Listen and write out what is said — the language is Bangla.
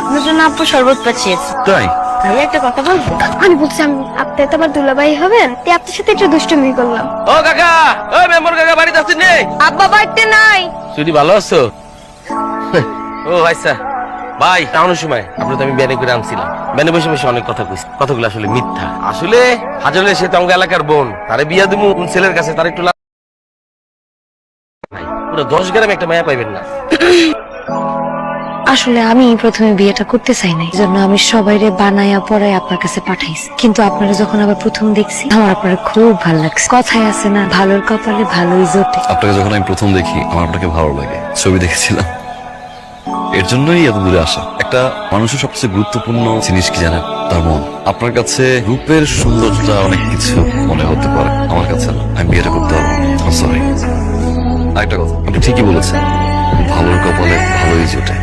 আপনার জন্য আপু শরবত পাঠিয়েছে। তাই? ভাই একটা কথা বলবো? আমি বলছি আপনি তো আমার দুলাভাই হবেন, তাই আপনার সাথে একটু দুষ্টুমি করলাম। ও কাকা, ও মেম্বার কাকা বাড়িতে আছেন নে? আব্বা বাড়িতে নাই। সুদি ভালো আছো? ও আচ্ছা ভাই, টাউনের সময় আপনার তো আমি ব্যানে করে আনছিলাম। ব্যানে বসে বসে অনেক কথা কইছি, কথাগুলো আসলে মিথ্যা। আসলে হাজারে সে তো আমাকে এলাকার বোন, তারে বিয়া দিমু কোন ছেলের কাছে, তার একটু পুরো 10 গ্রামে একটা মায়া পাইবেন না। আসলে আমি প্রথমে বিয়েটা করতে চাই নাই, জন্য আমি সবাইরে বানায়া পড়ায় আপনার কাছে পাঠাইছি। কিন্তু আপনারা যখন আবার প্রথম দেখছি, আমার আপনারা খুব ভালো লাগছে। কথায় আছে না, ভালোর কপালে ভালোই জোটে। আপনাকে যখন আমি প্রথম দেখি আমার আপনাকে ভালো লাগে, ছবি দেখেছিলাম, এর জন্যই এত দূরে আসা। একটা মানুষের সবচেয়ে গুরুত্বপূর্ণ জিনিস কি জানেন? তার মন। আপনার কাছে রূপের সৌন্দর্যটা অনেক কিছু মনে হতে পারে, আমার কাছে না। আমি বিয়েটা করতে পারবো। সরি। আরেকটা কথা, আপনি ঠিকই বলেছেন, ভালোর কপালে ভালোই জোটে।